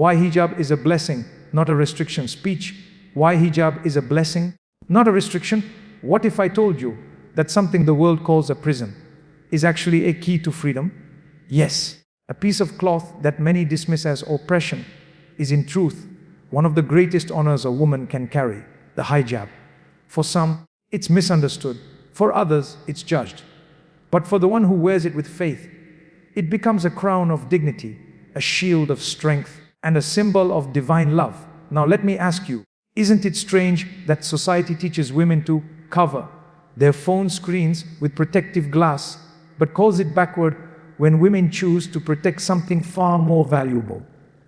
Why hijab is a blessing, not a restriction. Speech. Why hijab is a blessing, not a restriction. What if I told you that something the world calls a prison is actually a key to freedom? Yes. A piece of cloth that many dismiss as oppression is in truth one of the greatest honors a woman can carry, the hijab. For some, it's misunderstood. For others, it's judged. But for the one who wears it with faith, it becomes a crown of dignity, a shield of strength, and a symbol of divine love. Now let me ask you, isn't it strange that society teaches women to cover their phone screens with protective glass, but calls it backward when women choose to protect something far more valuable,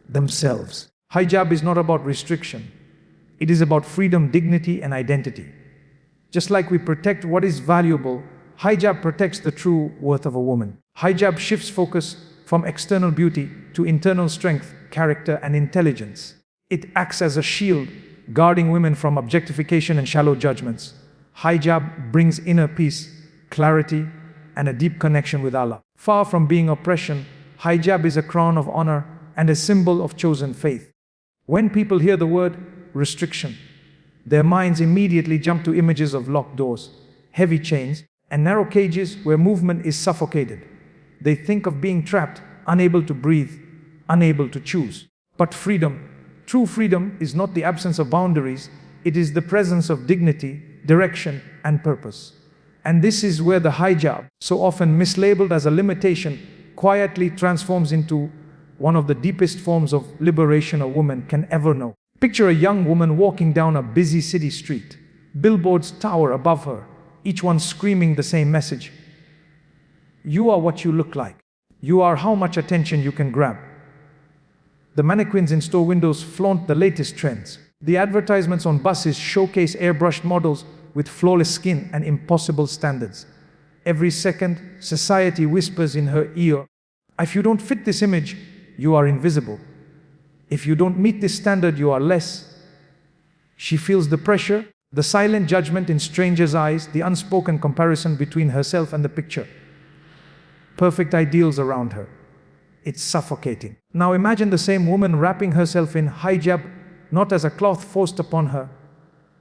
themselves? Hijab is not about restriction. It is about freedom, dignity, and identity. Just like we protect what is valuable, hijab protects the true worth of a woman. Hijab shifts focus from external beauty to internal strength, character, and intelligence. It acts as a shield, guarding women from objectification and shallow judgments. Hijab brings inner peace, clarity, and a deep connection with Allah. Far from being oppression, hijab is a crown of honor and a symbol of chosen faith. When people hear the word restriction, their minds immediately jump to images of locked doors, heavy chains, and narrow cages where movement is suffocated. They think of being trapped, unable to breathe, unable to choose. But freedom, true freedom, is not the absence of boundaries. It is the presence of dignity, direction, and purpose. And this is where the hijab, so often mislabeled as a limitation, quietly transforms into one of the deepest forms of liberation a woman can ever know. Picture a young woman walking down a busy city street. Billboards tower above her, each one screaming the same message. You are what you look like. You are how much attention you can grab. The mannequins in store windows flaunt the latest trends. The advertisements on buses showcase airbrushed models with flawless skin and impossible standards. Every second, society whispers in her ear, if you don't fit this image, you are invisible. If you don't meet this standard, you are less. She feels the pressure, the silent judgment in strangers' eyes, the unspoken comparison between herself and the picture. Perfect ideals around her. It's suffocating. Now imagine the same woman wrapping herself in hijab, not as a cloth forced upon her,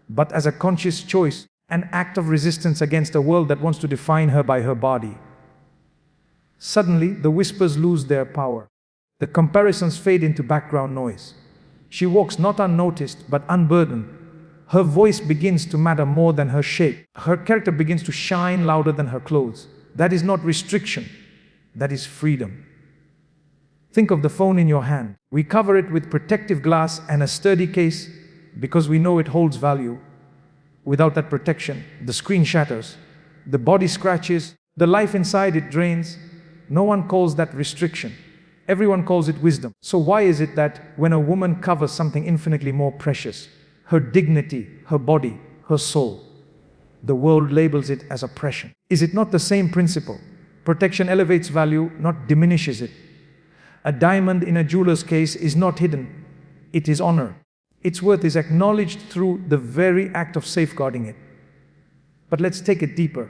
but as a conscious choice, an act of resistance against a world that wants to define her by her body. Suddenly, the whispers lose their power. The comparisons fade into background noise. She walks not unnoticed, but unburdened. Her voice begins to matter more than her shape. Her character begins to shine louder than her clothes. That is not restriction. That is freedom. Think of the phone in your hand. We cover it with protective glass and a sturdy case because we know it holds value. Without that protection, the screen shatters, the body scratches, the life inside it drains. No one calls that restriction. Everyone calls it wisdom. So why is it that when a woman covers something infinitely more precious, her dignity, her body, her soul, the world labels it as oppression? Is it not the same principle? Protection elevates value, not diminishes it. A diamond in a jeweler's case is not hidden, it is honored. Its worth is acknowledged through the very act of safeguarding it. But let's take it deeper.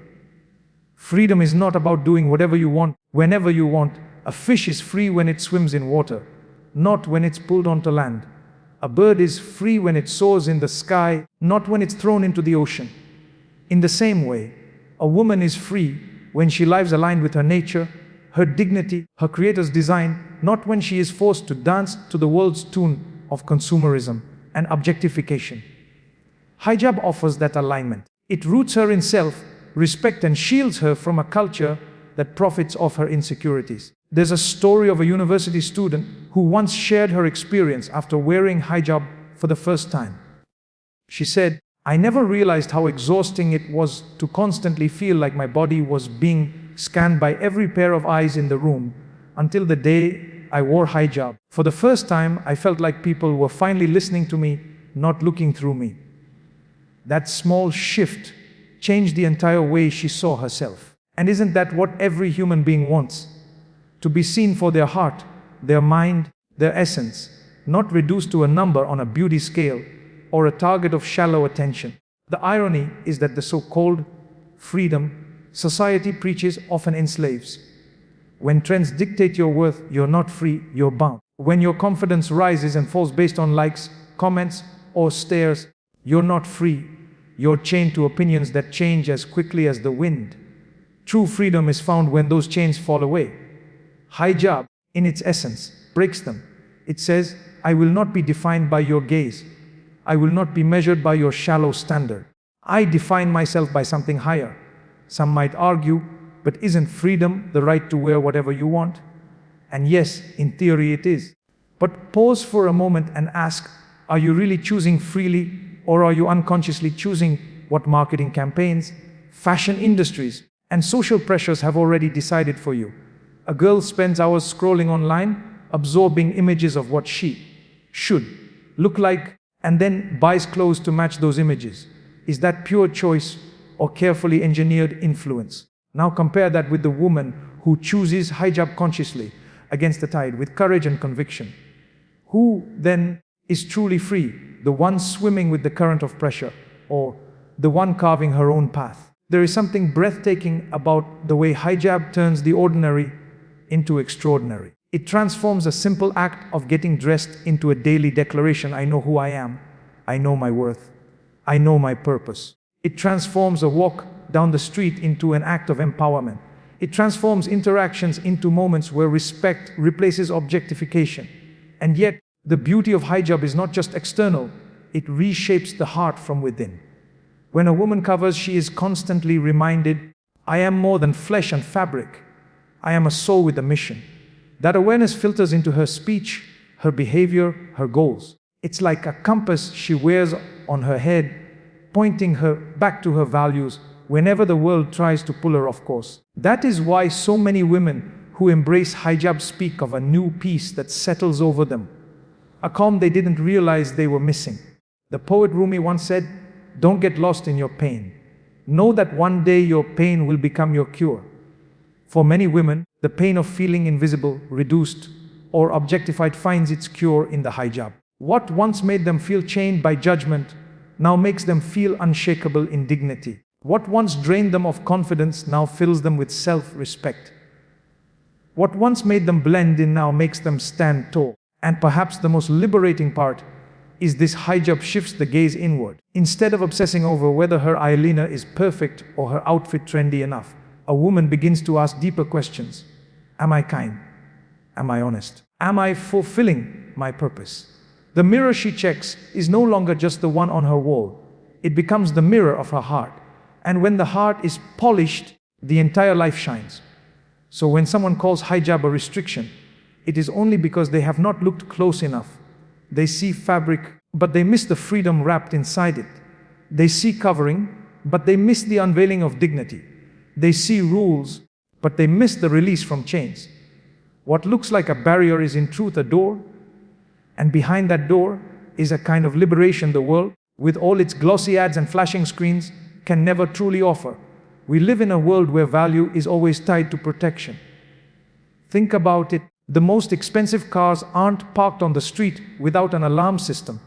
Freedom is not about doing whatever you want, whenever you want. A fish is free when it swims in water, not when it's pulled onto land. A bird is free when it soars in the sky, not when it's thrown into the ocean. In the same way, a woman is free when she lives aligned with her nature, her dignity, her creator's design, not when she is forced to dance to the world's tune of consumerism and objectification. Hijab offers that alignment. It roots her in self-respect and shields her from a culture that profits off her insecurities. There's a story of a university student who once shared her experience after wearing hijab for the first time. She said, I never realized how exhausting it was to constantly feel like my body was being scanned by every pair of eyes in the room until the day I wore hijab. For the first time, I felt like people were finally listening to me, not looking through me. That small shift changed the entire way she saw herself. And isn't that what every human being wants? To be seen for their heart, their mind, their essence, not reduced to a number on a beauty scale or a target of shallow attention. The irony is that the so-called freedom society preaches often enslaves. When trends dictate your worth, you're not free, you're bound. When your confidence rises and falls based on likes, comments, or stares, you're not free. You're chained to opinions that change as quickly as the wind. True freedom is found when those chains fall away. Hijab, in its essence, breaks them. It says, I will not be defined by your gaze. I will not be measured by your shallow standard. I define myself by something higher. Some might argue, but isn't freedom the right to wear whatever you want? And yes, in theory it is. But pause for a moment and ask, are you really choosing freely, or are you unconsciously choosing what marketing campaigns, fashion industries, and social pressures have already decided for you? A girl spends hours scrolling online, absorbing images of what she should look like, and then buys clothes to match those images. Is that pure choice or carefully engineered influence? Now compare that with the woman who chooses hijab consciously, against the tide, with courage and conviction. Who then is truly free? The one swimming with the current of pressure, or the one carving her own path? There is something breathtaking about the way hijab turns the ordinary into extraordinary. It transforms a simple act of getting dressed into a daily declaration. I know who I am. I know my worth. I know my purpose. It transforms a walk down the street into an act of empowerment. It transforms interactions into moments where respect replaces objectification. And yet, the beauty of hijab is not just external, it reshapes the heart from within. When a woman covers, she is constantly reminded, I am more than flesh and fabric. I am a soul with a mission. That awareness filters into her speech, her behavior, her goals. It's like a compass she wears on her head, pointing her back to her values whenever the world tries to pull her off course. That is why so many women who embrace hijab speak of a new peace that settles over them, a calm they didn't realize they were missing. The poet Rumi once said, don't get lost in your pain. Know that one day your pain will become your cure. For many women, the pain of feeling invisible, reduced, or objectified finds its cure in the hijab. What once made them feel chained by judgment now makes them feel unshakable in dignity. What once drained them of confidence now fills them with self-respect. What once made them blend in now makes them stand tall. And perhaps the most liberating part is this hijab shifts the gaze inward. Instead of obsessing over whether her eyeliner is perfect or her outfit trendy enough, a woman begins to ask deeper questions. Am I kind? Am I honest? Am I fulfilling my purpose? The mirror she checks is no longer just the one on her wall. It becomes the mirror of her heart. And when the heart is polished, the entire life shines. So when someone calls hijab a restriction, it is only because they have not looked close enough. They see fabric, but they miss the freedom wrapped inside it. They see covering, but they miss the unveiling of dignity. They see rules, but they miss the release from chains. What looks like a barrier is in truth a door, and behind that door is a kind of liberation the world, with all its glossy ads and flashing screens, can never truly offer. We live in a world where value is always tied to protection. Think about it. The most expensive cars aren't parked on the street without an alarm system.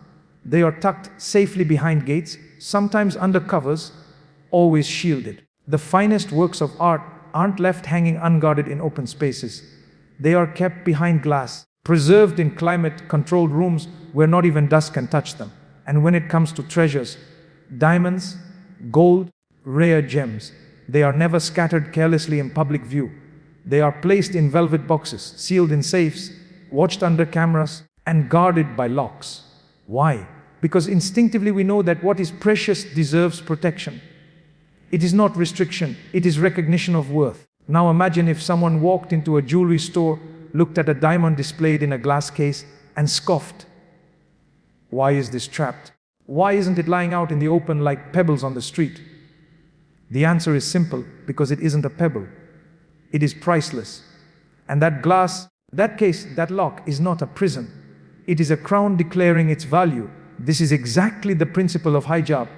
They are tucked safely behind gates, sometimes under covers, always shielded. The finest works of art aren't left hanging unguarded in open spaces. They are kept behind glass, preserved in climate-controlled rooms where not even dust can touch them. And when it comes to treasures, diamonds, gold, rare gems, they are never scattered carelessly in public view. They are placed in velvet boxes, sealed in safes, watched under cameras, and guarded by locks. Why? Because instinctively we know that what is precious deserves protection. It is not restriction, it is recognition of worth. Now imagine if someone walked into a jewelry store, looked at a diamond displayed in a glass case, and scoffed. Why is this trapped? Why isn't it lying out in the open like pebbles on the street? The answer is simple, because it isn't a pebble. It is priceless. And that glass, that case, that lock is not a prison. It is a crown declaring its value. This is exactly the principle of hijab.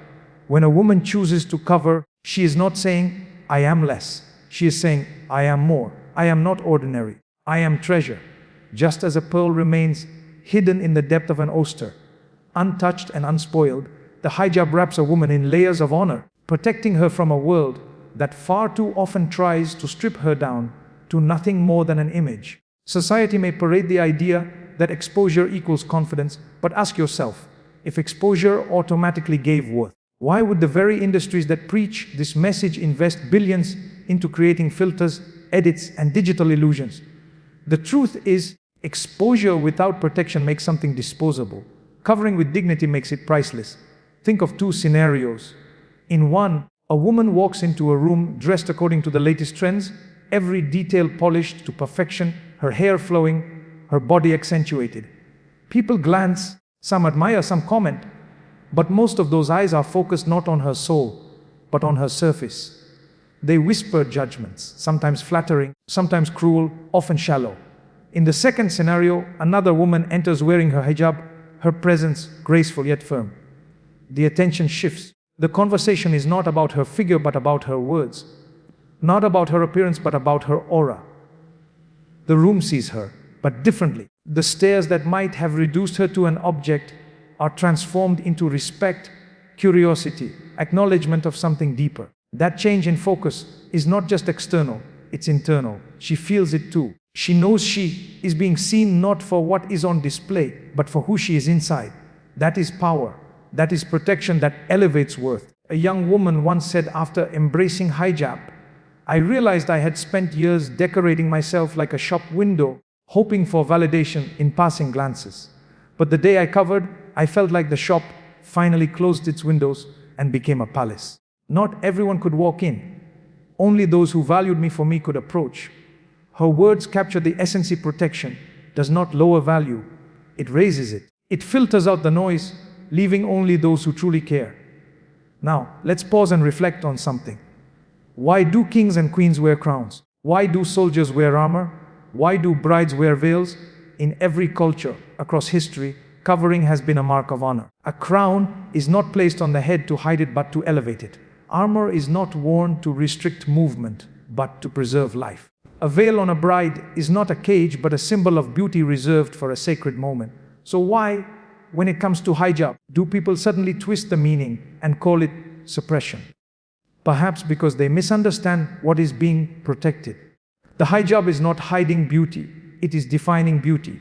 When a woman chooses to cover, she is not saying, I am less. She is saying, I am more. I am not ordinary. I am treasure. Just as a pearl remains hidden in the depth of an oyster, untouched and unspoiled, the hijab wraps a woman in layers of honor, protecting her from a world that far too often tries to strip her down to nothing more than an image. Society may parade the idea that exposure equals confidence, but ask yourself, if exposure automatically gave worth, why would the very industries that preach this message invest billions into creating filters, edits, and digital illusions? The truth is, exposure without protection makes something disposable. Covering with dignity makes it priceless. Think of two scenarios. In one, a woman walks into a room dressed according to the latest trends, every detail polished to perfection, her hair flowing, her body accentuated. People glance, some admire, some comment, but most of those eyes are focused not on her soul, but on her surface. They whisper judgments, sometimes flattering, sometimes cruel, often shallow. In the second scenario, another woman enters wearing her hijab, her presence graceful yet firm. The attention shifts. The conversation is not about her figure but about her words. Not about her appearance but about her aura. The room sees her, but differently. The stares that might have reduced her to an object are transformed into respect, curiosity, acknowledgement of something deeper. That change in focus is not just external, it's internal. She feels it too. She knows she is being seen not for what is on display, but for who she is inside. That is power. That is protection that elevates worth. A young woman once said after embracing hijab, "I realized I had spent years decorating myself like a shop window, hoping for validation in passing glances. But the day I covered, I felt like the shop finally closed its windows and became a palace. Not everyone could walk in. Only those who valued me for me could approach." Her words capture the essence. Protection does not lower value, it raises it. It filters out the noise, leaving only those who truly care. Now, let's pause and reflect on something. Why do kings and queens wear crowns? Why do soldiers wear armor? Why do brides wear veils? In every culture, across history, covering has been a mark of honor. A crown is not placed on the head to hide it but to elevate it. Armor is not worn to restrict movement, but to preserve life. A veil on a bride is not a cage but a symbol of beauty reserved for a sacred moment. So why, when it comes to hijab, do people suddenly twist the meaning and call it suppression? Perhaps because they misunderstand what is being protected. The hijab is not hiding beauty, it is defining beauty.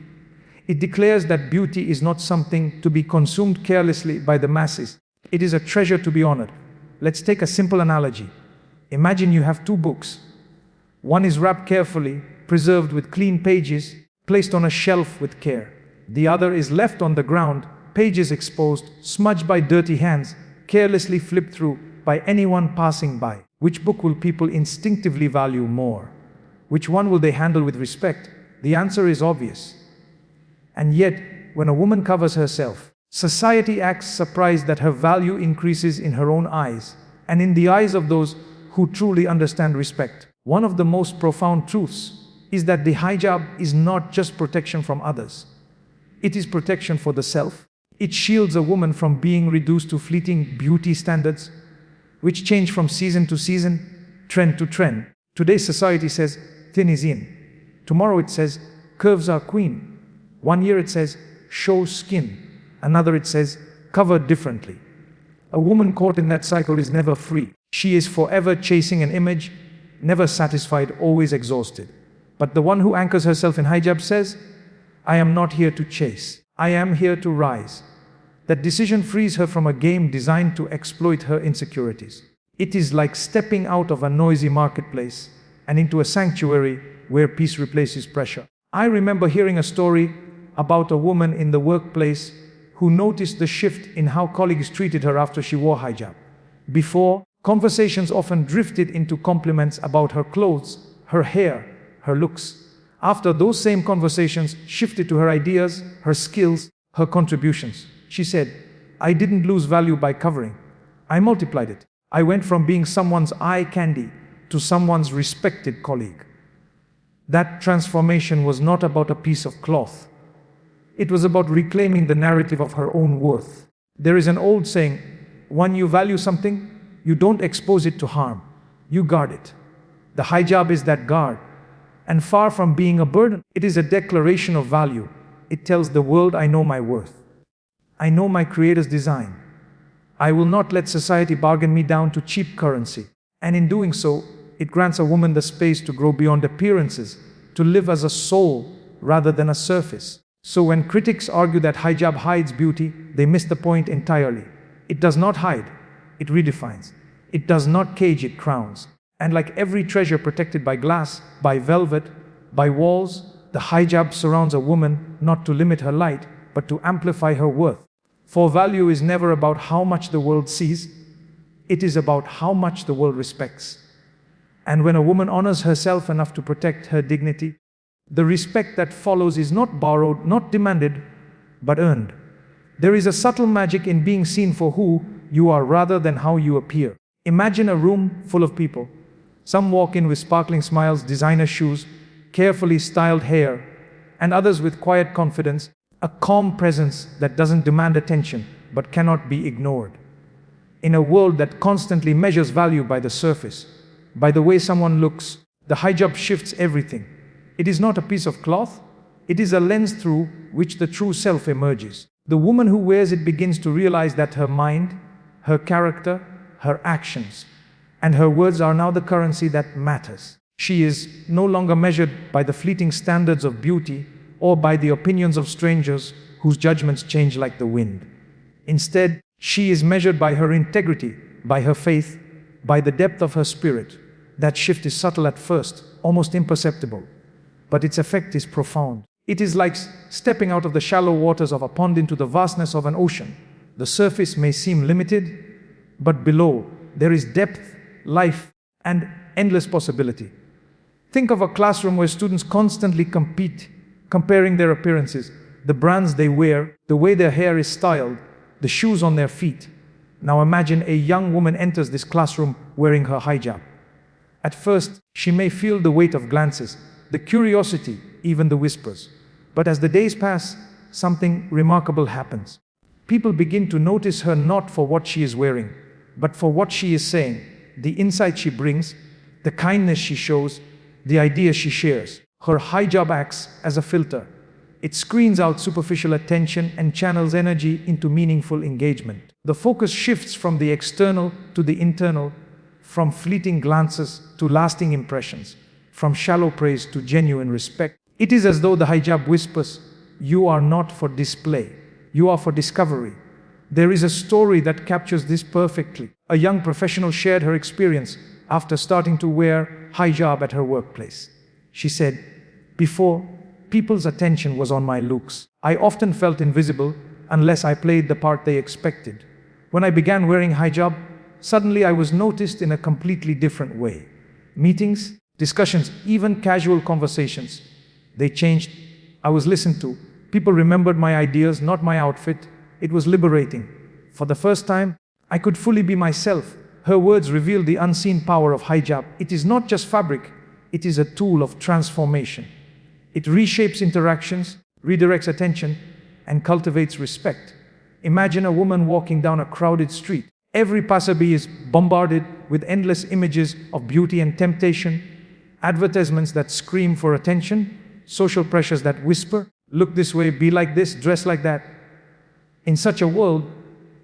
It declares that beauty is not something to be consumed carelessly by the masses. It is a treasure to be honored. Let's take a simple analogy. Imagine you have two books. One is wrapped carefully, preserved with clean pages, placed on a shelf with care. The other is left on the ground, pages exposed, smudged by dirty hands, carelessly flipped through by anyone passing by. Which book will people instinctively value more? Which one will they handle with respect? The answer is obvious. And yet, when a woman covers herself, society acts surprised that her value increases in her own eyes, and in the eyes of those who truly understand respect. One of the most profound truths is that the hijab is not just protection from others. It is protection for the self. It shields a woman from being reduced to fleeting beauty standards, which change from season to season, trend to trend. Today's society says, thin is in. Tomorrow it says, curves are queen. One year it says, show skin. Another it says, cover differently. A woman caught in that cycle is never free. She is forever chasing an image, never satisfied, always exhausted. But the one who anchors herself in hijab says, I am not here to chase. I am here to rise. That decision frees her from a game designed to exploit her insecurities. It is like stepping out of a noisy marketplace and into a sanctuary where peace replaces pressure. I remember hearing a story about a woman in the workplace who noticed the shift in how colleagues treated her after she wore hijab. Before, conversations often drifted into compliments about her clothes, her hair, her looks. After, those same conversations shifted to her ideas, her skills, her contributions. She said, I didn't lose value by covering. I multiplied it. I went from being someone's eye candy to someone's respected colleague. That transformation was not about a piece of cloth. It was about reclaiming the narrative of her own worth. There is an old saying, when you value something, you don't expose it to harm. You guard it. The hijab is that guard. And far from being a burden, it is a declaration of value. It tells the world, I know my worth. I know my Creator's design. I will not let society bargain me down to cheap currency. And in doing so, it grants a woman the space to grow beyond appearances, to live as a soul rather than a surface. So when critics argue that hijab hides beauty, they miss the point entirely. It does not hide, it redefines. It does not cage, it crowns. And like every treasure protected by glass, by velvet, by walls, the hijab surrounds a woman not to limit her light, but to amplify her worth. For value is never about how much the world sees, it is about how much the world respects. And when a woman honors herself enough to protect her dignity, the respect that follows is not borrowed, not demanded, but earned. There is a subtle magic in being seen for who you are rather than how you appear. Imagine a room full of people. Some walk in with sparkling smiles, designer shoes, carefully styled hair, and others with quiet confidence, a calm presence that doesn't demand attention but cannot be ignored. In a world that constantly measures value by the surface, by the way someone looks, the hijab shifts everything. It is not a piece of cloth, it is a lens through which the true self emerges. The woman who wears it begins to realize that her mind, her character, her actions, and her words are now the currency that matters. She is no longer measured by the fleeting standards of beauty or by the opinions of strangers whose judgments change like the wind. Instead, she is measured by her integrity, by her faith, by the depth of her spirit. That shift is subtle at first, almost imperceptible, but its effect is profound. It is like stepping out of the shallow waters of a pond into the vastness of an ocean. The surface may seem limited, but below there is depth, life, and endless possibility. Think of a classroom where students constantly compete, comparing their appearances, the brands they wear, the way their hair is styled, the shoes on their feet. Now imagine a young woman enters this classroom wearing her hijab. At first, she may feel the weight of glances, the curiosity, even the whispers. But as the days pass, something remarkable happens. People begin to notice her not for what she is wearing, but for what she is saying, the insight she brings, the kindness she shows, the ideas she shares. Her hijab acts as a filter. It screens out superficial attention and channels energy into meaningful engagement. The focus shifts from the external to the internal, from fleeting glances to lasting impressions, from shallow praise to genuine respect. It is as though the hijab whispers, "You are not for display, you are for discovery." There is a story that captures this perfectly. A young professional shared her experience after starting to wear hijab at her workplace. She said, "Before, people's attention was on my looks. I often felt invisible unless I played the part they expected. When I began wearing hijab, suddenly I was noticed in a completely different way. Meetings, discussions, even casual conversations, they changed. I was listened to. People remembered my ideas, not my outfit. It was liberating. For the first time, I could fully be myself." Her words reveal the unseen power of hijab. It is not just fabric, it is a tool of transformation. It reshapes interactions, redirects attention, and cultivates respect. Imagine a woman walking down a crowded street. Every passerby is bombarded with endless images of beauty and temptation, advertisements that scream for attention, social pressures that whisper, "Look this way, be like this, dress like that." In such a world,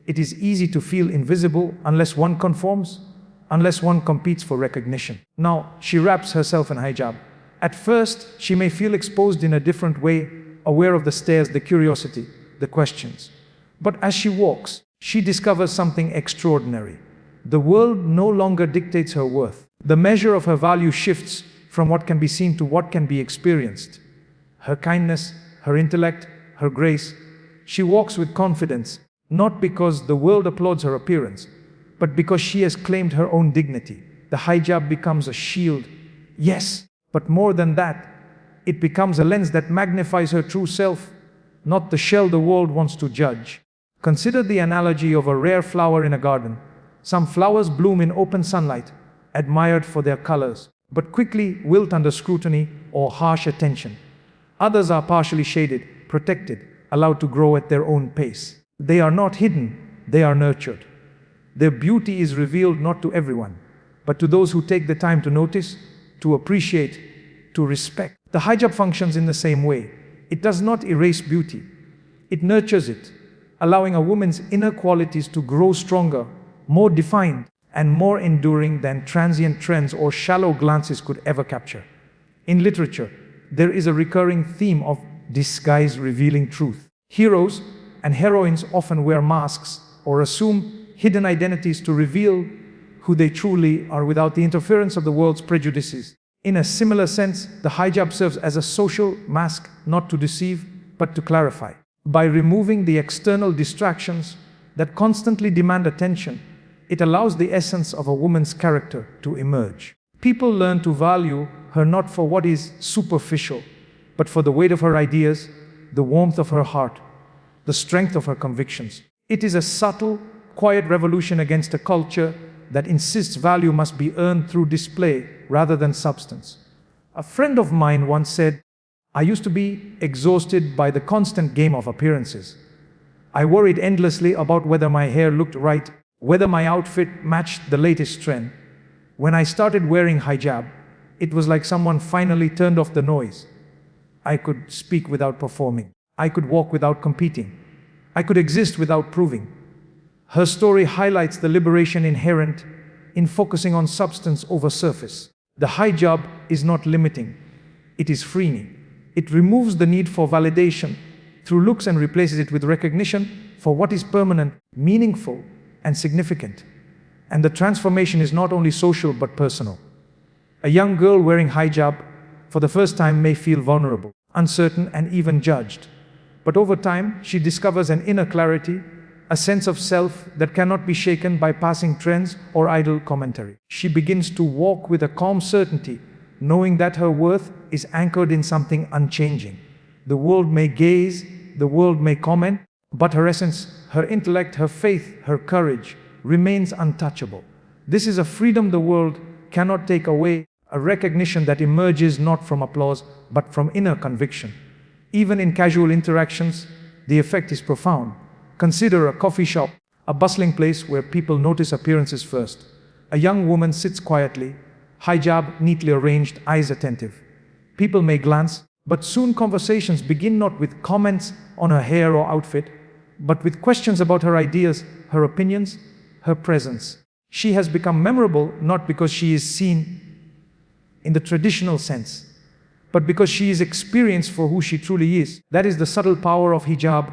it is easy to feel invisible unless one conforms, unless one competes for recognition. Now, she wraps herself in hijab. At first, she may feel exposed in a different way, aware of the stares, the curiosity, the questions. But as she walks, she discovers something extraordinary. The world no longer dictates her worth. The measure of her value shifts from what can be seen to what can be experienced. Her kindness, her intellect, her grace. She walks with confidence, not because the world applauds her appearance, but because she has claimed her own dignity. The hijab becomes a shield, yes, but more than that, it becomes a lens that magnifies her true self, not the shell the world wants to judge. Consider the analogy of a rare flower in a garden. Some flowers bloom in open sunlight, admired for their colors, but quickly wilt under scrutiny or harsh attention. Others are partially shaded, protected, allowed to grow at their own pace. They are not hidden, they are nurtured. Their beauty is revealed not to everyone, but to those who take the time to notice, to appreciate, to respect. The hijab functions in the same way. It does not erase beauty. It nurtures it, allowing a woman's inner qualities to grow stronger, more defined, and more enduring than transient trends or shallow glances could ever capture. In literature, there is a recurring theme of disguise revealing truth. Heroes and heroines often wear masks or assume hidden identities to reveal who they truly are without the interference of the world's prejudices. In a similar sense, the hijab serves as a social mask, not to deceive, but to clarify. By removing the external distractions that constantly demand attention, it allows the essence of a woman's character to emerge. People learn to value her not for what is superficial, but for the weight of her ideas, the warmth of her heart, the strength of her convictions. It is a subtle, quiet revolution against a culture that insists value must be earned through display rather than substance. A friend of mine once said, "I used to be exhausted by the constant game of appearances. I worried endlessly about whether my hair looked right, whether my outfit matched the latest trend. When I started wearing hijab, it was like someone finally turned off the noise. I could speak without performing. I could walk without competing. I could exist without proving." Her story highlights the liberation inherent in focusing on substance over surface. The hijab is not limiting, it is freeing. It removes the need for validation through looks and replaces it with recognition for what is permanent, meaningful, and significant. And the transformation is not only social but personal. A young girl wearing hijab for the first time may feel vulnerable, uncertain, and even judged. But over time, she discovers an inner clarity, a sense of self that cannot be shaken by passing trends or idle commentary. She begins to walk with a calm certainty, knowing that her worth is anchored in something unchanging. The world may gaze, the world may comment, but her essence, her intellect, her faith, her courage remains untouchable. This is a freedom the world cannot take away, a recognition that emerges not from applause, but from inner conviction. Even in casual interactions, the effect is profound. Consider a coffee shop, a bustling place where people notice appearances first. A young woman sits quietly, hijab neatly arranged, eyes attentive. People may glance, but soon conversations begin not with comments on her hair or outfit, but with questions about her ideas, her opinions, her presence. She has become memorable not because she is seen in the traditional sense, but because she is experienced for who she truly is. That is the subtle power of hijab.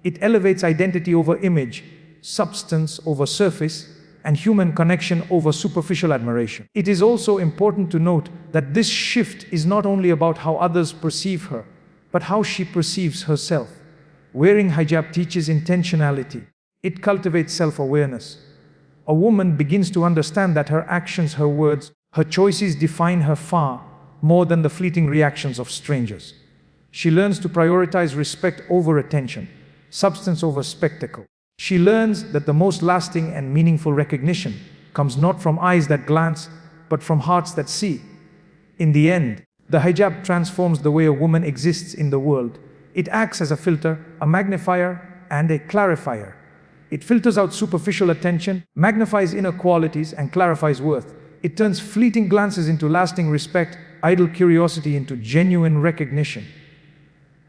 It elevates identity over image, substance over surface, and human connection over superficial admiration. It is also important to note that this shift is not only about how others perceive her, but how she perceives herself. Wearing hijab teaches intentionality. It cultivates self-awareness. A woman begins to understand that her actions, her words, her choices define her far more than the fleeting reactions of strangers. She learns to prioritize respect over attention, substance over spectacle. She learns that the most lasting and meaningful recognition comes not from eyes that glance, but from hearts that see. In the end, the hijab transforms the way a woman exists in the world. It acts as a filter, a magnifier, and a clarifier. It filters out superficial attention, magnifies inner qualities, and clarifies worth. It turns fleeting glances into lasting respect, idle curiosity into genuine recognition.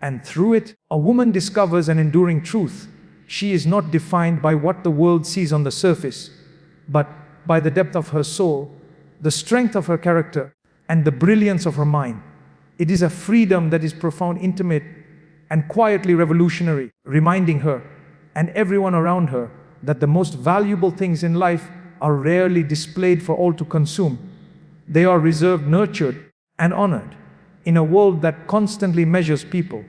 And through it, a woman discovers an enduring truth. She is not defined by what the world sees on the surface, but by the depth of her soul, the strength of her character, and the brilliance of her mind. It is a freedom that is profound, intimate, and quietly revolutionary, reminding her and everyone around her that the most valuable things in life are rarely displayed for all to consume. They are reserved, nurtured, and honored. In a world that constantly measures people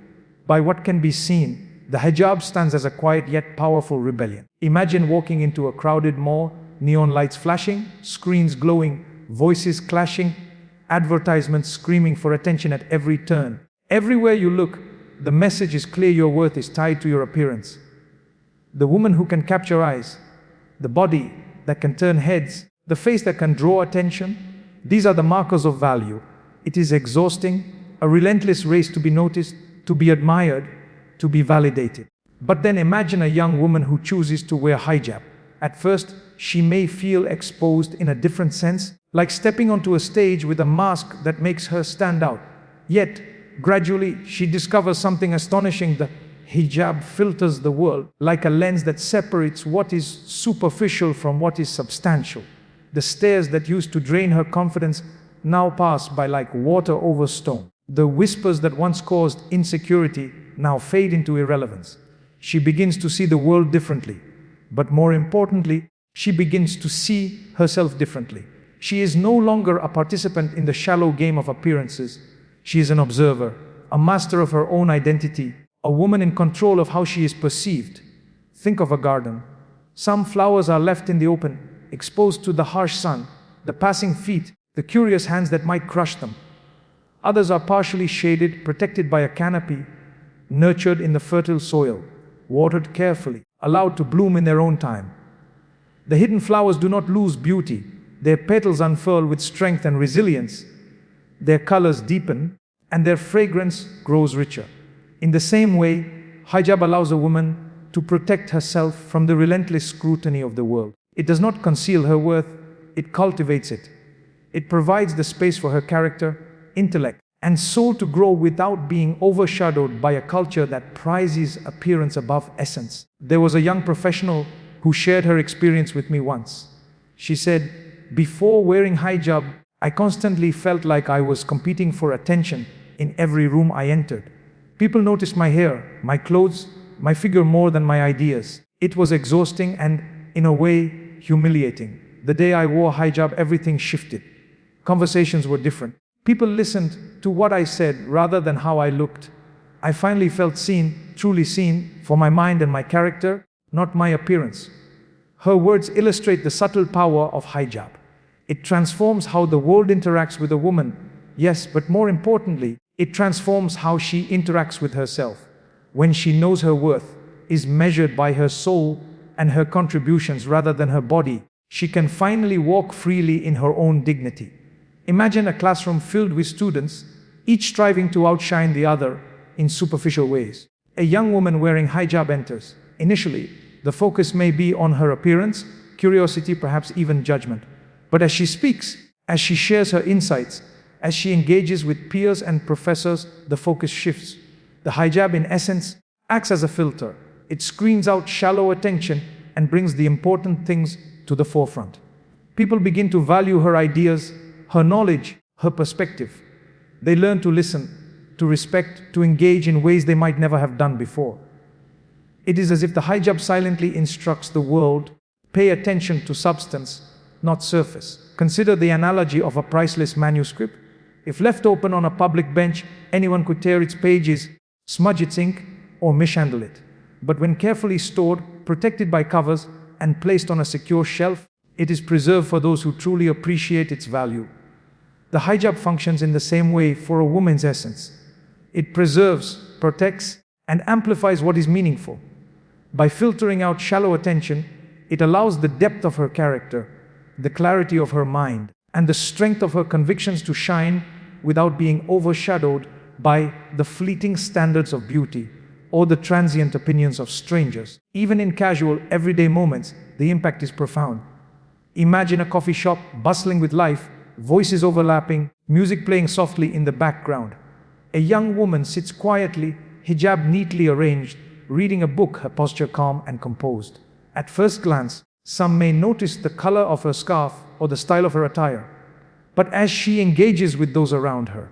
by what can be seen, the hijab stands as a quiet yet powerful rebellion. Imagine walking into a crowded mall, neon lights flashing, screens glowing, voices clashing, advertisements screaming for attention at every turn. Everywhere you look, the message is clear: your worth is tied to your appearance. The woman who can capture eyes, the body that can turn heads, the face that can draw attention, these are the markers of value. It is exhausting, a relentless race to be noticed, to be admired, to be validated. But then imagine a young woman who chooses to wear hijab. At first, she may feel exposed in a different sense, like stepping onto a stage with a mask that makes her stand out. Yet, gradually, she discovers something astonishing. The hijab filters the world like a lens that separates what is superficial from what is substantial. The stares that used to drain her confidence now pass by like water over stone. The whispers that once caused insecurity now fade into irrelevance. She begins to see the world differently. But more importantly, she begins to see herself differently. She is no longer a participant in the shallow game of appearances. She is an observer, a master of her own identity, a woman in control of how she is perceived. Think of a garden. Some flowers are left in the open, exposed to the harsh sun, the passing feet, the curious hands that might crush them. Others are partially shaded, protected by a canopy, nurtured in the fertile soil, watered carefully, allowed to bloom in their own time. The hidden flowers do not lose beauty. Their petals unfurl with strength and resilience. Their colors deepen, and their fragrance grows richer. In the same way, hijab allows a woman to protect herself from the relentless scrutiny of the world. It does not conceal her worth, it cultivates it. It provides the space for her character, intellect, and soul to grow without being overshadowed by a culture that prizes appearance above essence. There was a young professional who shared her experience with me once. She said, "Before wearing hijab, I constantly felt like I was competing for attention in every room I entered. People noticed my hair, my clothes, my figure more than my ideas. It was exhausting and, in a way, humiliating. The day I wore hijab, everything shifted. Conversations were different. People listened to what I said rather than how I looked. I finally felt seen, truly seen, for my mind and my character, not my appearance." Her words illustrate the subtle power of hijab. It transforms how the world interacts with a woman, yes, but more importantly, it transforms how she interacts with herself. When she knows her worth is measured by her soul and her contributions rather than her body, she can finally walk freely in her own dignity. Imagine a classroom filled with students, each striving to outshine the other in superficial ways. A young woman wearing hijab enters. Initially, the focus may be on her appearance, curiosity, perhaps even judgment. But as she speaks, as she shares her insights, as she engages with peers and professors, the focus shifts. The hijab, in essence, acts as a filter. It screens out shallow attention and brings the important things to the forefront. People begin to value her ideas, her knowledge, her perspective. They learn to listen, to respect, to engage in ways they might never have done before. It is as if the hijab silently instructs the world, pay attention to substance, not surface. Consider the analogy of a priceless manuscript. If left open on a public bench, anyone could tear its pages, smudge its ink, or mishandle it. But when carefully stored, protected by covers, and placed on a secure shelf, it is preserved for those who truly appreciate its value. The hijab functions in the same way for a woman's essence. It preserves, protects, and amplifies what is meaningful. By filtering out shallow attention, it allows the depth of her character, the clarity of her mind, and the strength of her convictions to shine without being overshadowed by the fleeting standards of beauty or the transient opinions of strangers. Even in casual, everyday moments, the impact is profound. Imagine a coffee shop bustling with life, voices overlapping, music playing softly in the background. A young woman sits quietly, hijab neatly arranged, reading a book, her posture calm and composed. At first glance, some may notice the color of her scarf or the style of her attire. But as she engages with those around her,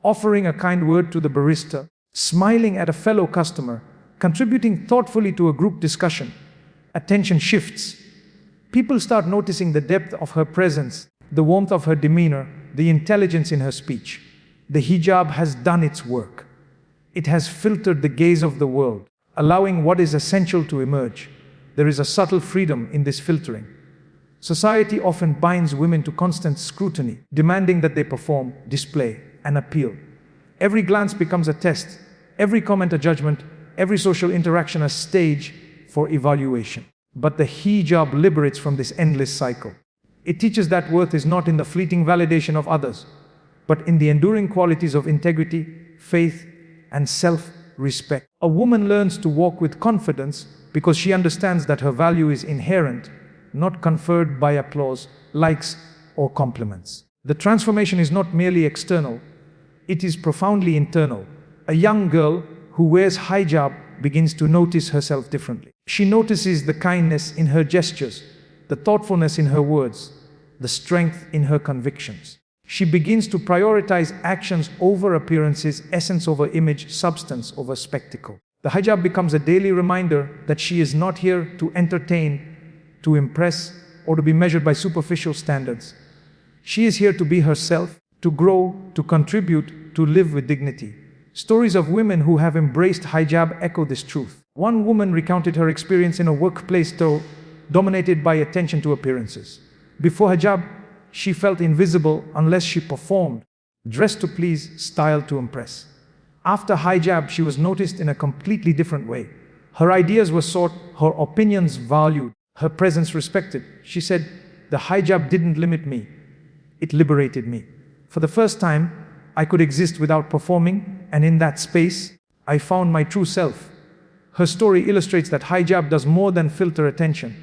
offering a kind word to the barista, smiling at a fellow customer, contributing thoughtfully to a group discussion, attention shifts. People start noticing the depth of her presence, the warmth of her demeanor, the intelligence in her speech. The hijab has done its work. It has filtered the gaze of the world, allowing what is essential to emerge. There is a subtle freedom in this filtering. Society often binds women to constant scrutiny, demanding that they perform, display, and appeal. Every glance becomes a test, every comment a judgment, every social interaction a stage for evaluation. But the hijab liberates from this endless cycle. It teaches that worth is not in the fleeting validation of others, but in the enduring qualities of integrity, faith, and self-respect. A woman learns to walk with confidence because she understands that her value is inherent, not conferred by applause, likes, or compliments. The transformation is not merely external, it is profoundly internal. A young girl who wears hijab begins to notice herself differently. She notices the kindness in her gestures, the thoughtfulness in her words, the strength in her convictions. She begins to prioritize actions over appearances, essence over image, substance over spectacle. The hijab becomes a daily reminder that she is not here to entertain, to impress, or to be measured by superficial standards. She is here to be herself, to grow, to contribute, to live with dignity. Stories of women who have embraced hijab echo this truth. One woman recounted her experience in a workplace dominated by attention to appearances. Before hijab, she felt invisible unless she performed, dressed to please, styled to impress. After hijab, she was noticed in a completely different way. Her ideas were sought, her opinions valued, her presence respected. She said, "The hijab didn't limit me, it liberated me. For the first time, I could exist without performing, and in that space, I found my true self." Her story illustrates that hijab does more than filter attention.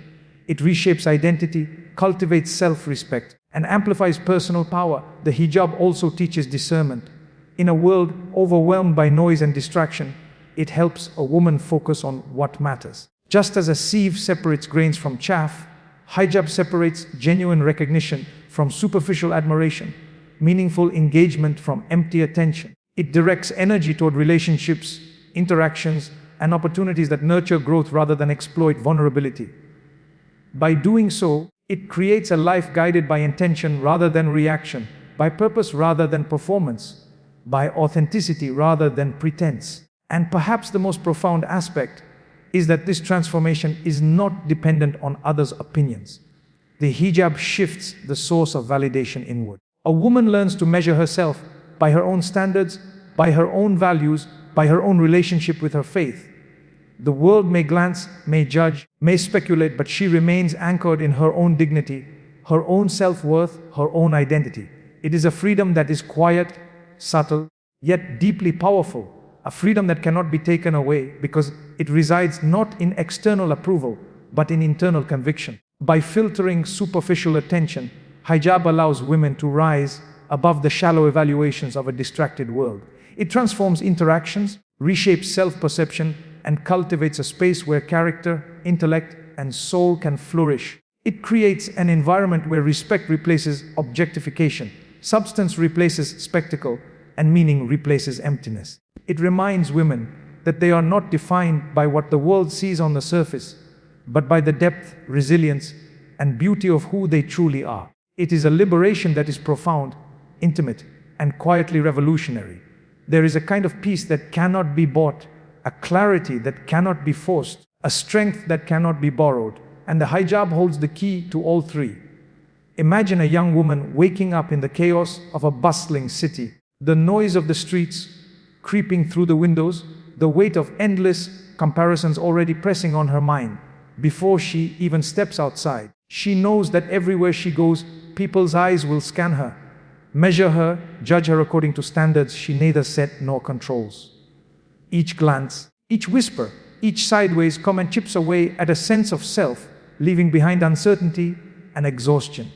It reshapes identity, cultivates self-respect, and amplifies personal power. The hijab also teaches discernment. In a world overwhelmed by noise and distraction, it helps a woman focus on what matters. Just as a sieve separates grains from chaff, hijab separates genuine recognition from superficial admiration, meaningful engagement from empty attention. It directs energy toward relationships, interactions, and opportunities that nurture growth rather than exploit vulnerability. By doing so, it creates a life guided by intention rather than reaction, by purpose rather than performance, by authenticity rather than pretense. And perhaps the most profound aspect is that this transformation is not dependent on others' opinions. The hijab shifts the source of validation inward. A woman learns to measure herself by her own standards, by her own values, by her own relationship with her faith. The world may glance, may judge, may speculate, but she remains anchored in her own dignity, her own self-worth, her own identity. It is a freedom that is quiet, subtle, yet deeply powerful. A freedom that cannot be taken away because it resides not in external approval, but in internal conviction. By filtering superficial attention, hijab allows women to rise above the shallow evaluations of a distracted world. It transforms interactions, reshapes self-perception, and cultivates a space where character, intellect, and soul can flourish. It creates an environment where respect replaces objectification, substance replaces spectacle, and meaning replaces emptiness. It reminds women that they are not defined by what the world sees on the surface, but by the depth, resilience, and beauty of who they truly are. It is a liberation that is profound, intimate, and quietly revolutionary. There is a kind of peace that cannot be bought, a clarity that cannot be forced, a strength that cannot be borrowed, and the hijab holds the key to all three. Imagine a young woman waking up in the chaos of a bustling city, the noise of the streets creeping through the windows, the weight of endless comparisons already pressing on her mind. Before she even steps outside, she knows that everywhere she goes, people's eyes will scan her, measure her, judge her according to standards she neither set nor controls. Each glance, each whisper, each sideways comment chips away at a sense of self, leaving behind uncertainty and exhaustion.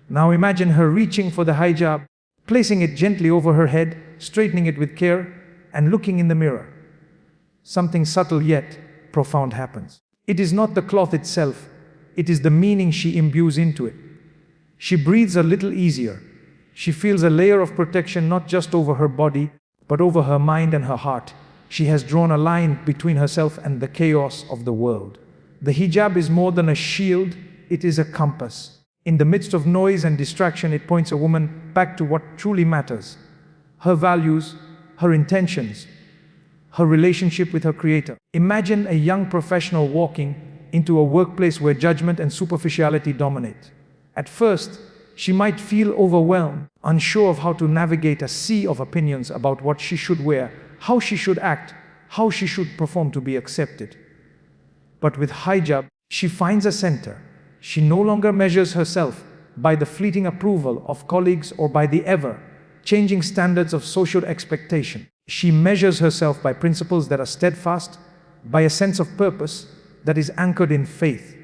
Now imagine her reaching for the hijab, placing it gently over her head, straightening it with care, and looking in the mirror. Something subtle yet profound happens. It is not the cloth itself, it is the meaning she imbues into it. She breathes a little easier. She feels a layer of protection not just over her body, but over her mind and her heart. She has drawn a line between herself and the chaos of the world. The hijab is more than a shield, it is a compass. In the midst of noise and distraction, it points a woman back to what truly matters. Her values, her intentions, her relationship with her Creator. Imagine a young professional walking into a workplace where judgment and superficiality dominate. At first, she might feel overwhelmed, unsure of how to navigate a sea of opinions about what she should wear, how she should act, how she should perform to be accepted. But with hijab, she finds a center. She no longer measures herself by the fleeting approval of colleagues or by the ever-changing standards of social expectation. She measures herself by principles that are steadfast, by a sense of purpose that is anchored in faith,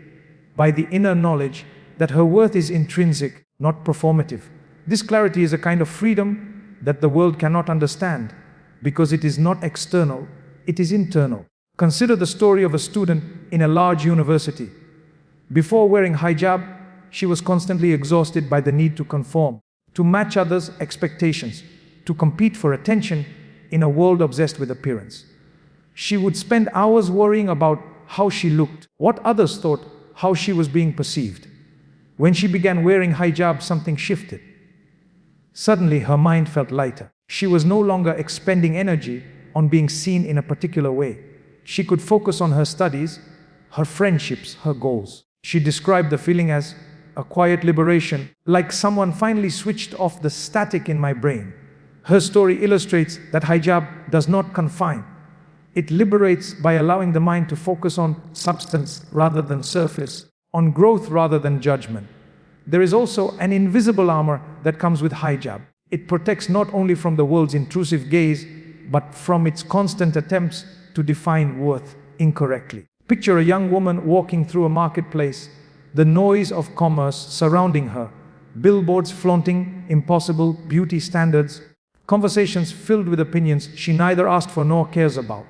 by the inner knowledge that her worth is intrinsic, not performative. This clarity is a kind of freedom that the world cannot understand, because it is not external, it is internal. Consider the story of a student in a large university. Before wearing hijab, she was constantly exhausted by the need to conform, to match others' expectations, to compete for attention in a world obsessed with appearance. She would spend hours worrying about how she looked, what others thought, how she was being perceived. When she began wearing hijab, something shifted. Suddenly, her mind felt lighter. She was no longer expending energy on being seen in a particular way. She could focus on her studies, her friendships, her goals. She described the feeling as a quiet liberation, like someone finally switched off the static in my brain. Her story illustrates that hijab does not confine. It liberates by allowing the mind to focus on substance rather than surface, on growth rather than judgment. There is also an invisible armor that comes with hijab. It protects not only from the world's intrusive gaze, but from its constant attempts to define worth incorrectly. Picture a young woman walking through a marketplace, the noise of commerce surrounding her, billboards flaunting impossible beauty standards, conversations filled with opinions she neither asked for nor cares about.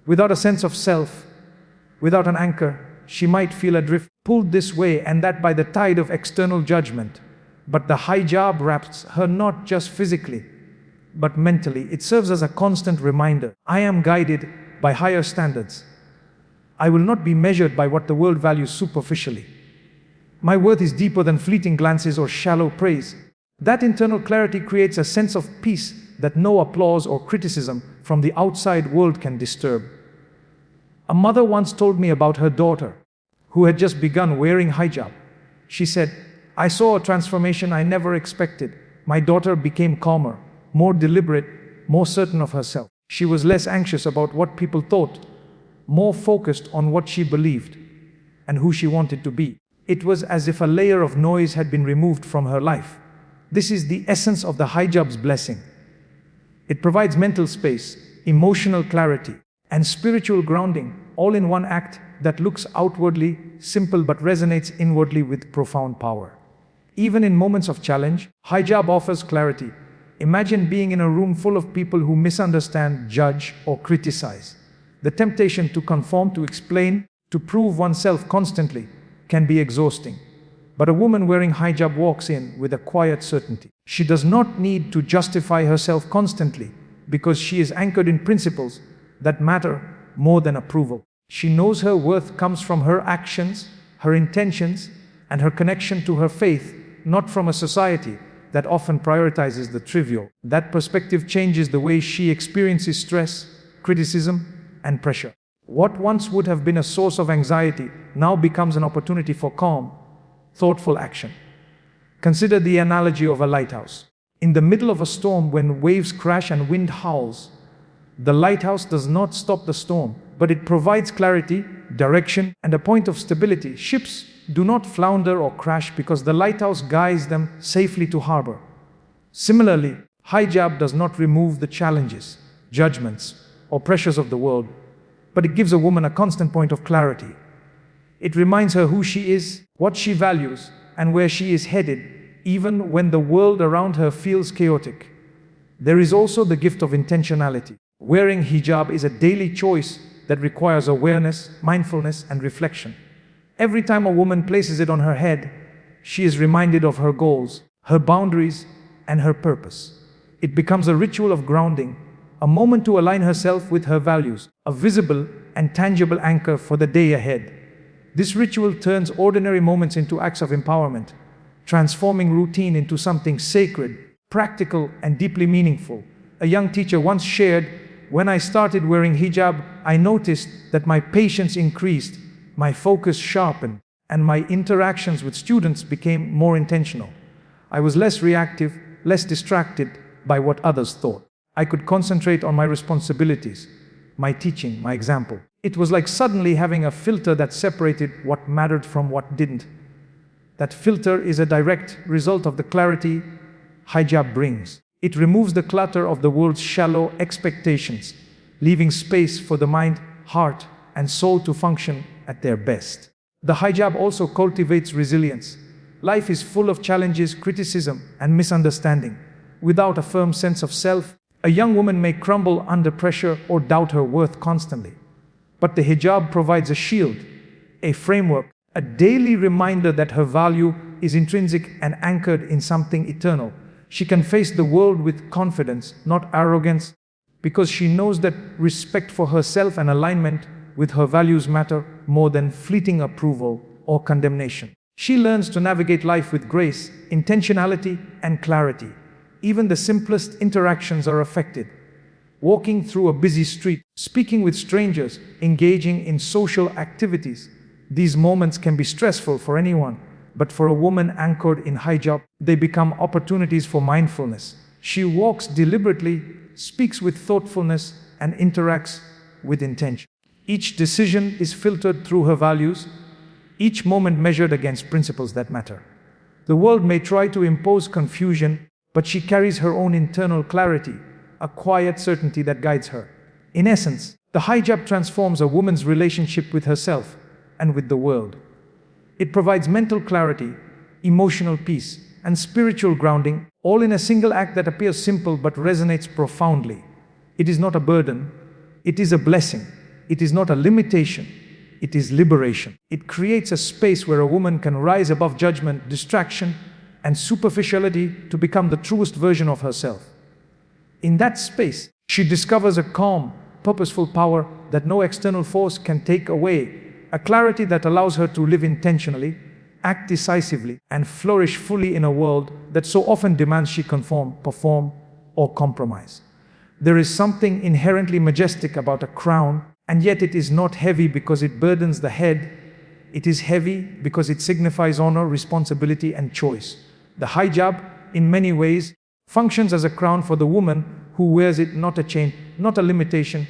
Without a sense of self, without an anchor, she might feel adrift, pulled this way and that by the tide of external judgment. But the hijab wraps her not just physically, but mentally. It serves as a constant reminder. I am guided by higher standards. I will not be measured by what the world values superficially. My worth is deeper than fleeting glances or shallow praise. That internal clarity creates a sense of peace that no applause or criticism from the outside world can disturb. A mother once told me about her daughter, who had just begun wearing hijab. She said, "I saw a transformation I never expected. My daughter became calmer, more deliberate, more certain of herself. She was less anxious about what people thought, more focused on what she believed and who she wanted to be." It was as if a layer of noise had been removed from her life. This is the essence of the hijab's blessing. It provides mental space, emotional clarity, and spiritual grounding, all in one act that looks outwardly simple but resonates inwardly with profound power. Even in moments of challenge, hijab offers clarity. Imagine being in a room full of people who misunderstand, judge, or criticize. The temptation to conform, to explain, to prove oneself constantly can be exhausting. But a woman wearing hijab walks in with a quiet certainty. She does not need to justify herself constantly because she is anchored in principles that matter more than approval. She knows her worth comes from her actions, her intentions, and her connection to her faith, not from a society that often prioritizes the trivial. That perspective changes the way she experiences stress, criticism, and pressure. What once would have been a source of anxiety now becomes an opportunity for calm, thoughtful action. Consider the analogy of a lighthouse. In the middle of a storm, when waves crash and wind howls, the lighthouse does not stop the storm, but it provides clarity, direction, and a point of stability. Ships do not flounder or crash because the lighthouse guides them safely to harbor. Similarly, hijab does not remove the challenges, judgments, or pressures of the world, but it gives a woman a constant point of clarity. It reminds her who she is, what she values, and where she is headed, even when the world around her feels chaotic. There is also the gift of intentionality. Wearing hijab is a daily choice that requires awareness, mindfulness, and reflection. Every time a woman places it on her head, she is reminded of her goals, her boundaries, and her purpose. It becomes a ritual of grounding, a moment to align herself with her values, a visible and tangible anchor for the day ahead. This ritual turns ordinary moments into acts of empowerment, transforming routine into something sacred, practical, and deeply meaningful. A young teacher once shared, "When I started wearing hijab, I noticed that my patience increased, my focus sharpened, and my interactions with students became more intentional. I was less reactive, less distracted by what others thought. I could concentrate on my responsibilities, my teaching, my example. It was like suddenly having a filter that separated what mattered from what didn't." That filter is a direct result of the clarity hijab brings. It removes the clutter of the world's shallow expectations, leaving space for the mind, heart, and soul to function at their best. The hijab also cultivates resilience. Life is full of challenges, criticism, and misunderstanding. Without a firm sense of self, a young woman may crumble under pressure or doubt her worth constantly. But the hijab provides a shield, a framework a daily reminder that her value is intrinsic and anchored in something eternal. She can face the world with confidence, not arrogance, because she knows that respect for herself and alignment with her values matter more than fleeting approval or condemnation. She learns to navigate life with grace, intentionality, and clarity. Even the simplest interactions are affected. Walking through a busy street, speaking with strangers, engaging in social activities. These moments can be stressful for anyone, but for a woman anchored in hijab, they become opportunities for mindfulness. She walks deliberately, speaks with thoughtfulness, and interacts with intention. Each decision is filtered through her values, each moment measured against principles that matter. The world may try to impose confusion, but she carries her own internal clarity, a quiet certainty that guides her. In essence, the hijab transforms a woman's relationship with herself and with the world. It provides mental clarity, emotional peace, and spiritual grounding, all in a single act that appears simple but resonates profoundly. It is not a burden, it is a blessing. It is not a limitation, it is liberation. It creates a space where a woman can rise above judgment, distraction, and superficiality to become the truest version of herself. In that space, she discovers a calm, purposeful power that no external force can take away, a clarity that allows her to live intentionally, act decisively, and flourish fully in a world that so often demands she conform, perform, or compromise. There is something inherently majestic about a crown, and yet it is not heavy because it burdens the head. It is heavy because it signifies honor, responsibility, and choice. The hijab, in many ways, functions as a crown for the woman who wears it, not a chain, not a limitation,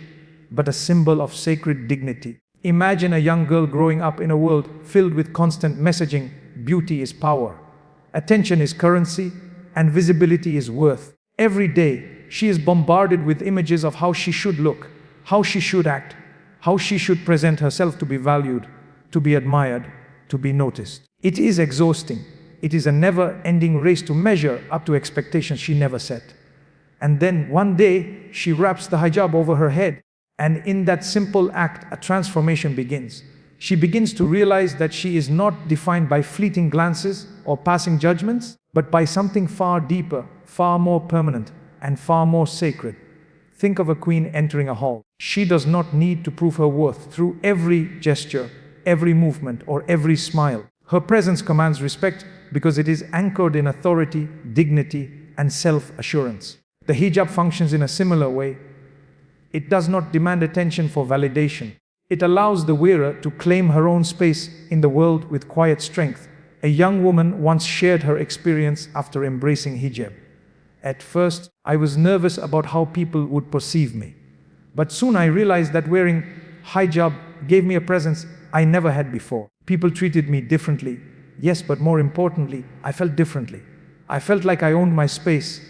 but a symbol of sacred dignity. Imagine a young girl growing up in a world filled with constant messaging. Beauty is power, attention is currency, and visibility is worth. Every day, she is bombarded with images of how she should look, how she should act, how she should present herself to be valued, to be admired, to be noticed. It is exhausting. It is a never-ending race to measure up to expectations she never set. And then one day, she wraps the hijab over her head, and in that simple act, a transformation begins. She begins to realize that she is not defined by fleeting glances or passing judgments, but by something far deeper, far more permanent, and far more sacred. Think of a queen entering a hall. She does not need to prove her worth through every gesture, every movement, or every smile. Her presence commands respect because it is anchored in authority, dignity, and self-assurance. The hijab functions in a similar way. It does not demand attention for validation. It allows the wearer to claim her own space in the world with quiet strength. A young woman once shared her experience after embracing hijab. At first, I was nervous about how people would perceive me. But soon I realized that wearing hijab gave me a presence I never had before. People treated me differently. Yes, but more importantly, I felt differently. I felt like I owned my space,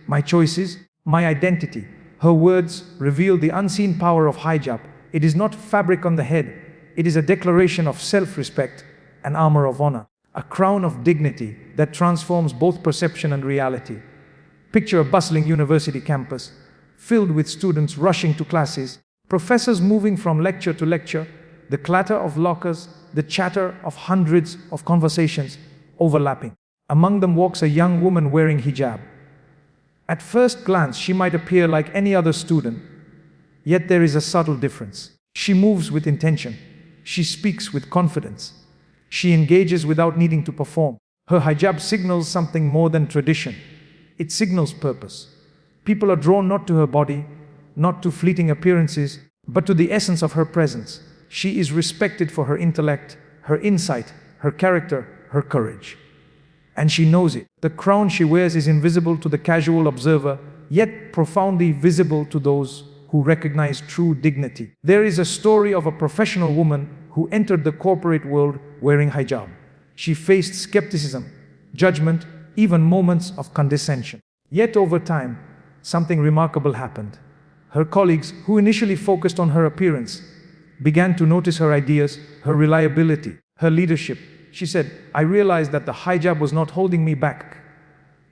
my choices, my identity. Her words reveal the unseen power of hijab. It is not fabric on the head. It is a declaration of self-respect, an armor of honor, a crown of dignity that transforms both perception and reality. Picture a bustling university campus, filled with students rushing to classes, professors moving from lecture to lecture, the clatter of lockers, the chatter of hundreds of conversations overlapping. Among them walks a young woman wearing hijab. At first glance, she might appear like any other student, yet there is a subtle difference. She moves with intention. She speaks with confidence. She engages without needing to perform. Her hijab signals something more than tradition. It signals purpose. People are drawn not to her body, not to fleeting appearances, but to the essence of her presence. She is respected for her intellect, her insight, her character, her courage. And she knows it. The crown she wears is invisible to the casual observer, yet profoundly visible to those who recognize true dignity. There is a story of a professional woman who entered the corporate world wearing hijab. She faced skepticism, judgment, even moments of condescension. Yet over time, something remarkable happened. Her colleagues, who initially focused on her appearance, began to notice her ideas, her reliability, her leadership. She said, "I realized that the hijab was not holding me back.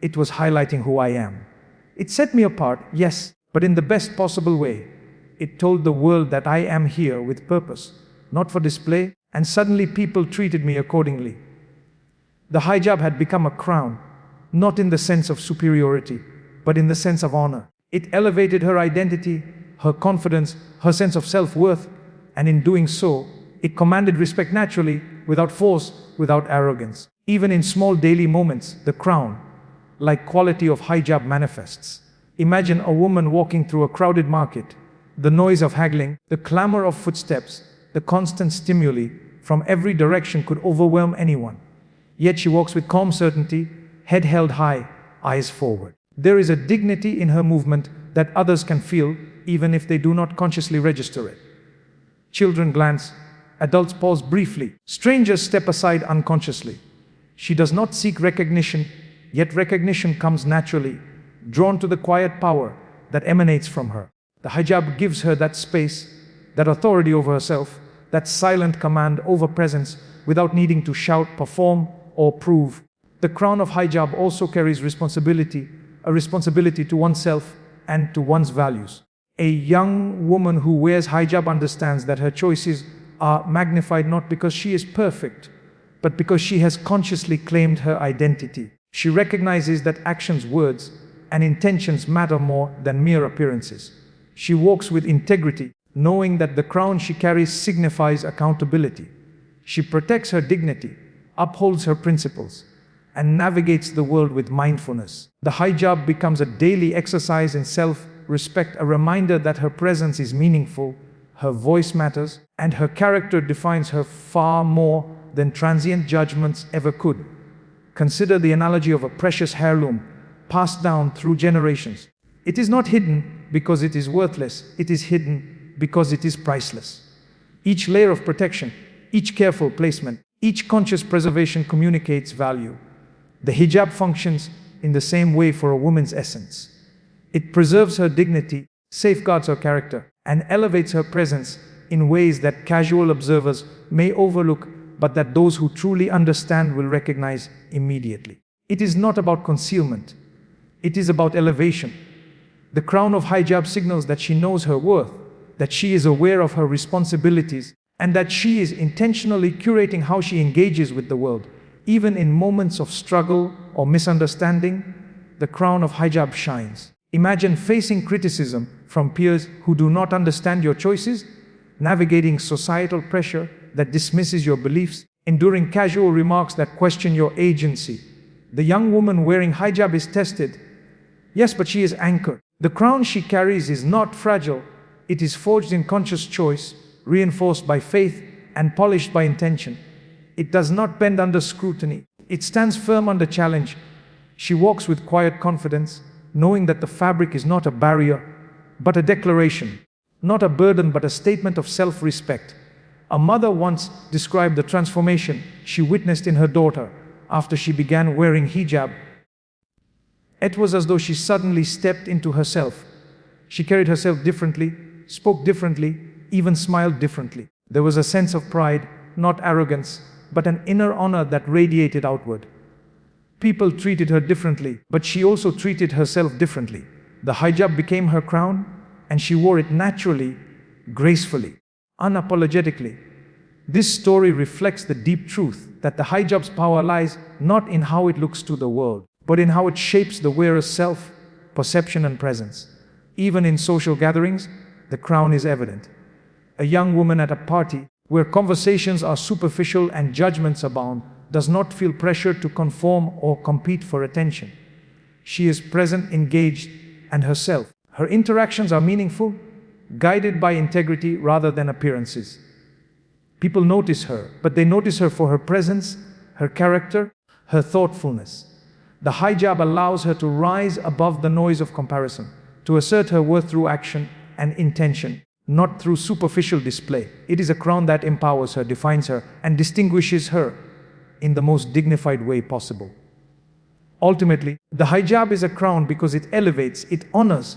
It was highlighting who I am. It set me apart, yes, but in the best possible way. It told the world that I am here with purpose, not for display, And suddenly people treated me accordingly. The hijab had become a crown, not in the sense of superiority, but in the sense of honor. It elevated her identity, her confidence, her sense of self-worth, and in doing so, it commanded respect naturally, without force, without arrogance. Even in small daily moments, the crown, like quality of hijab, manifests. Imagine a woman walking through a crowded market. The noise of haggling, the clamor of footsteps, the constant stimuli from every direction could overwhelm anyone. Yet she walks with calm certainty, head held high, eyes forward. There is a dignity in her movement that others can feel, even if they do not consciously register it. Children glance, adults pause briefly, strangers step aside unconsciously. She does not seek recognition, yet recognition comes naturally, drawn to the quiet power that emanates from her. The hijab gives her that space, that authority over herself, that silent command over presence without needing to shout, perform, or prove. The crown of hijab also carries responsibility, a responsibility to oneself and to one's values. A young woman who wears hijab understands that her choices are magnified not because she is perfect, but because she has consciously claimed her identity. She recognizes that actions, words, and intentions matter more than mere appearances. She walks with integrity, knowing that the crown she carries signifies accountability. She protects her dignity, upholds her principles, and navigates the world with mindfulness. The hijab becomes a daily exercise in self-respect, a reminder that her presence is meaningful, her voice matters, and her character defines her far more than transient judgments ever could. Consider the analogy of a precious heirloom passed down through generations. It is not hidden because it is worthless, it is hidden because it is priceless. Each layer of protection, each careful placement, each conscious preservation communicates value. The hijab functions in the same way for a woman's essence. It preserves her dignity, safeguards her character, and elevates her presence in ways that casual observers may overlook, but that those who truly understand will recognize immediately. It is not about concealment. It is about elevation. The crown of hijab signals that she knows her worth, that she is aware of her responsibilities, and that she is intentionally curating how she engages with the world. Even in moments of struggle or misunderstanding, the crown of hijab shines. Imagine facing criticism from peers who do not understand your choices, navigating societal pressure that dismisses your beliefs, enduring casual remarks that question your agency. The young woman wearing hijab is tested. Yes, but she is anchored. The crown she carries is not fragile. It is forged in conscious choice, reinforced by faith, and polished by intention. It does not bend under scrutiny. It stands firm under challenge. She walks with quiet confidence, knowing that the fabric is not a barrier, but a declaration. Not a burden, but a statement of self-respect. A mother once described the transformation she witnessed in her daughter after she began wearing hijab. It was as though she suddenly stepped into herself. She carried herself differently, spoke differently, even smiled differently. There was a sense of pride, not arrogance, but an inner honor that radiated outward. People treated her differently, but she also treated herself differently. The hijab became her crown, and she wore it naturally, gracefully, unapologetically. This story reflects the deep truth that the hijab's power lies not in how it looks to the world, but in how it shapes the wearer's self, perception, and presence. Even in social gatherings, the crown is evident. A young woman at a party, where conversations are superficial and judgments abound, does not feel pressure to conform or compete for attention. She is present, engaged, and herself. Her interactions are meaningful, guided by integrity rather than appearances. People notice her, but they notice her for her presence, her character, her thoughtfulness. The hijab allows her to rise above the noise of comparison, to assert her worth through action and intention, not through superficial display. It is a crown that empowers her, defines her, and distinguishes her in the most dignified way possible. Ultimately, the hijab is a crown because it elevates, it honors,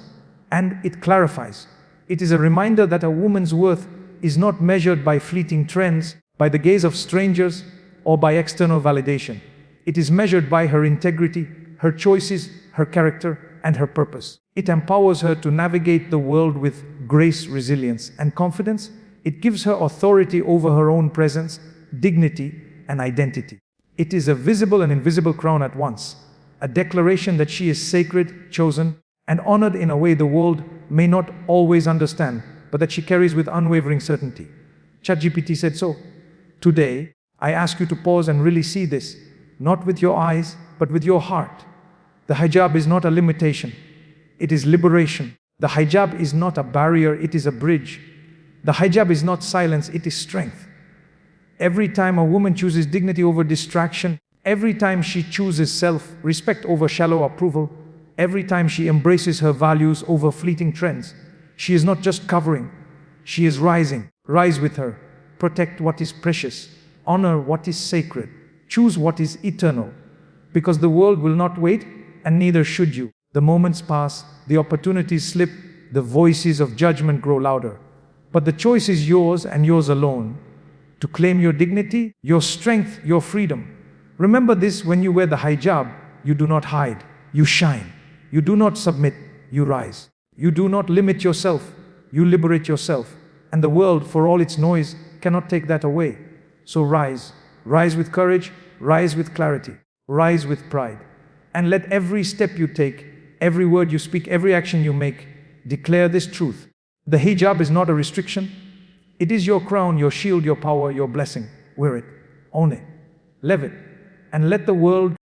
and it clarifies. It is a reminder that a woman's worth is not measured by fleeting trends, by the gaze of strangers, or by external validation. It is measured by her integrity, her choices, her character, and her purpose. It empowers her to navigate the world with grace, resilience, and confidence, It gives her authority over her own presence, dignity, and identity. It is a visible and invisible crown at once, a declaration that she is sacred, chosen, and honored in a way the world may not always understand, but that she carries with unwavering certainty. ChatGPT said so. Today, I ask you to pause and really see this, not with your eyes, but with your heart. The hijab is not a limitation, it is liberation. The hijab is not a barrier, it is a bridge. The hijab is not silence, it is strength. Every time a woman chooses dignity over distraction, every time she chooses self-respect over shallow approval, every time she embraces her values over fleeting trends, she is not just covering, she is rising. Rise with her. Protect what is precious. Honor what is sacred. Choose what is eternal. Because the world will not wait, and neither should you. The moments pass, the opportunities slip, the voices of judgment grow louder. But the choice is yours and yours alone. To claim your dignity, your strength, your freedom. Remember this: when you wear the hijab, you do not hide, you shine. You do not submit, you rise. You do not limit yourself, you liberate yourself. And the world, for all its noise, cannot take that away. So rise. Rise with courage, rise with clarity, rise with pride. And let every step you take, every word you speak, every action you make, declare this truth. The hijab is not a restriction. It is your crown, your shield, your power, your blessing. Wear it, own it, live it, and let the world